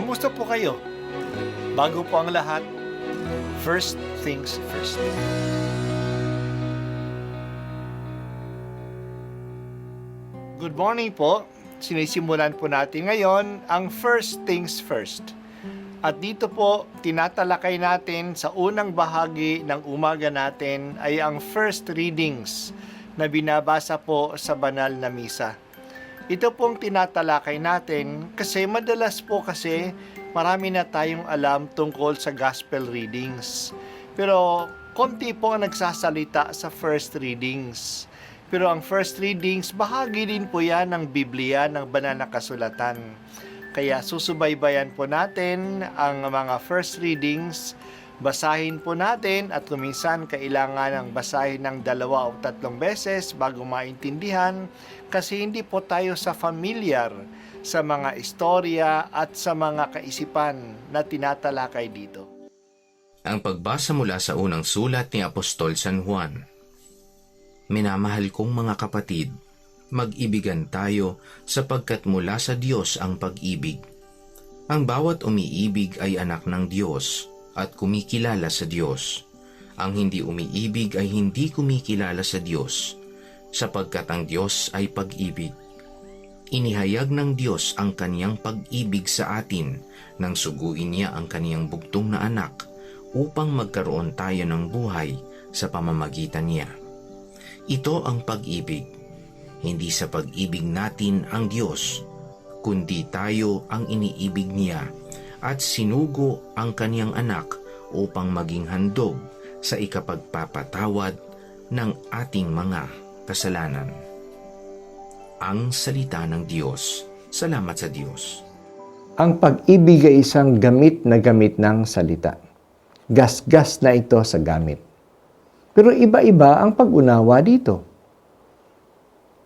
Kamusta po kayo? Bago po ang lahat, first things first. Good morning po. Sinisimulan po natin ngayon ang first things first. At dito po, tinatalakay natin sa unang bahagi ng umaga natin ay ang first readings na binabasa po sa banal na misa. Ito pong tinatalakay natin kasi madalas po kasi marami na tayong alam tungkol sa gospel readings. Pero konti po ang nagsasalita sa first readings. Pero ang first readings, bahagi din po yan ng Biblia, ng banal na kasulatan. Kaya susubaybayan po natin ang mga first readings, basahin po natin at kuminsan kailangan ng basahin ng 2 o 3 beses bago maintindihan kasi hindi po tayo sa familiar sa mga istorya at sa mga kaisipan na tinatalakay dito. Ang pagbasa mula sa unang sulat ni Apostol San Juan. Minamahal kong mga kapatid, mag-ibigan tayo sapagkat mula sa Diyos ang pag-ibig. Ang bawat umiibig ay anak ng Diyos at kumikilala sa Diyos. Ang hindi umiibig ay hindi kumikilala sa Diyos, sapagkat ang Diyos ay pag-ibig. Inihayag ng Diyos ang kaniyang pag-ibig sa atin nang suguin niya ang kaniyang bugtong na anak upang magkaroon tayo ng buhay sa pamamagitan niya. Ito ang pag-ibig. Hindi sa pag-ibig natin ang Diyos, kundi tayo ang iniibig niya at sinugo ang kaniyang anak upang maging handog sa ikapagpapatawad ng ating mga kasalanan. Ang salita ng Diyos. Salamat sa Diyos. Ang pag-ibig ay isang gamit na gamit ng salita. Gas-gas na ito sa gamit. Pero iba-iba ang pag-unawa dito.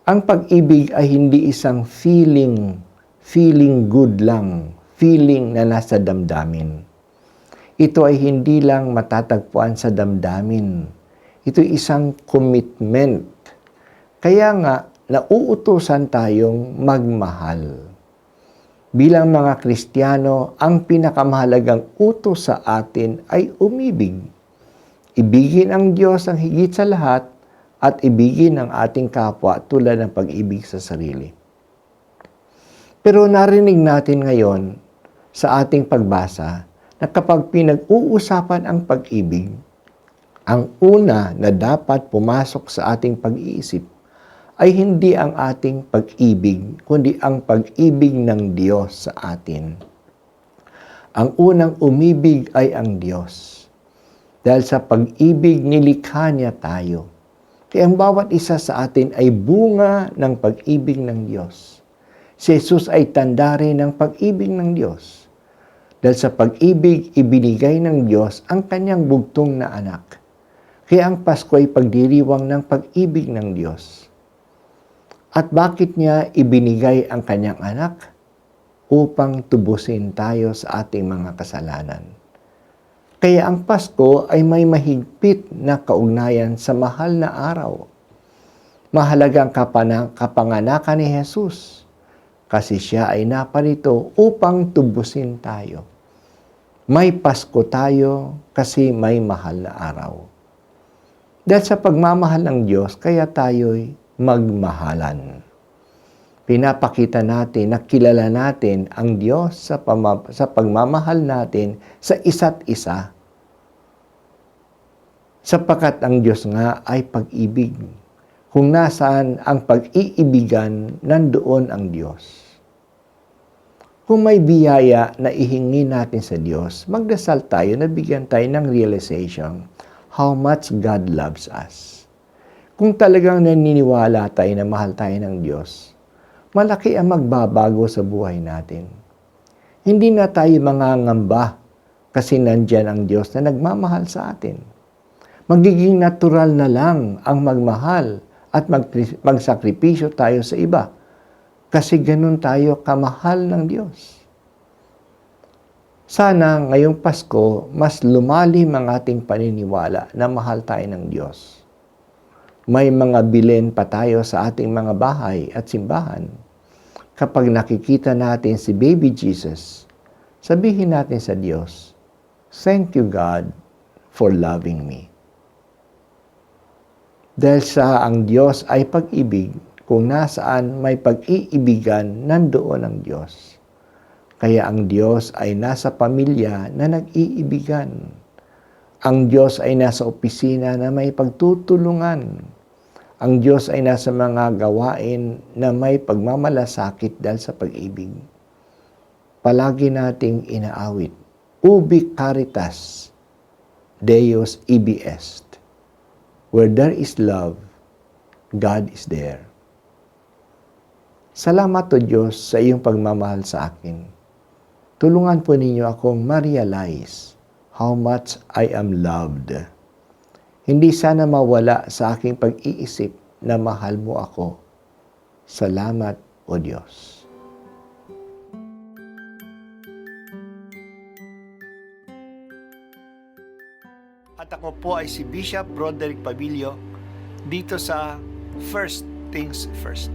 Ang pag-ibig ay hindi isang feeling good lang, feeling na nasa damdamin. Ito ay hindi lang matatagpuan sa damdamin. Ito ay isang commitment. Kaya nga, nauutusan tayong magmahal. Bilang mga Kristiyano, ang pinakamahalagang utos sa atin ay umibig. Ibigin ang Diyos ang higit sa lahat at ibigin ang ating kapwa tulad ng pag-ibig sa sarili. Pero narinig natin ngayon sa ating pagbasa na kapag pinag-uusapan ang pag-ibig, ang una na dapat pumasok sa ating pag-iisip ay hindi ang ating pag-ibig, kundi ang pag-ibig ng Diyos sa atin. Ang unang umibig ay ang Diyos. Dahil sa pag-ibig nilikha niya tayo. Kaya ang bawat isa sa atin ay bunga ng pag-ibig ng Diyos. Si Jesus ay tanda rin ng pag-ibig ng Diyos. Dahil sa pag-ibig, ibinigay ng Diyos ang kanyang bugtong na anak. Kaya ang Pasko ay pagdiriwang ng pag-ibig ng Diyos. At bakit niya ibinigay ang kanyang anak? Upang tubusin tayo sa ating mga kasalanan. Kaya ang Pasko ay may mahigpit na kaugnayan sa mahal na araw. Mahalagang kapanganakan ni Jesus kasi siya ay naparito upang tubusin tayo. May Pasko tayo kasi may mahal na araw. Dahil sa pagmamahal ng Diyos, kaya tayo'y magmahalan. Pinapakita natin na kilala natin ang Diyos sa pagmamahal natin sa isa't isa. Sapagkat ang Diyos nga ay pag-ibig. Kung nasaan ang pag-iibigan, nandoon ang Diyos. Kung may biyaya na ihingi natin sa Diyos, magdasal tayo na bigyan tayo ng realization how much God loves us. Kung talagang naniniwala tayo na mahal tayo ng Diyos, malaki ang magbabago sa buhay natin. Hindi na tayo mangangamba kasi nandyan ang Diyos na nagmamahal sa atin. Magiging natural na lang ang magmahal at magsakripisyo tayo sa iba kasi ganun tayo kamahal ng Diyos. Sana ngayong Pasko, mas lumalim ang ating paniniwala na mahal tayo ng Diyos. May mga bilin pa tayo sa ating mga bahay at simbahan. Kapag nakikita natin si Baby Jesus sabihin natin sa Diyos, "Thank you, God, for loving me." Dahil sa ang Diyos ay pag-ibig, kung nasaan may pag-iibigan, nandoon ang Diyos. Kaya ang Diyos ay nasa pamilya na nag-iibigan. Ang Diyos ay nasa opisina na may pagtutulungan. Ang Diyos ay nasa mga gawain na may pagmamalasakit dahil sa pag-ibig. Palagi nating inaawit, Ubi caritas, Deus ibi est. Where there is love, God is there. Salamat o Diyos sa iyong pagmamahal sa akin. Tulungan po ninyo akong ma-realize how much I am loved. Hindi sana mawala sa aking pag-iisip na mahal mo ako. Salamat o Diyos. At ako po ay si Bishop Broderick Pabilio dito sa First Things First.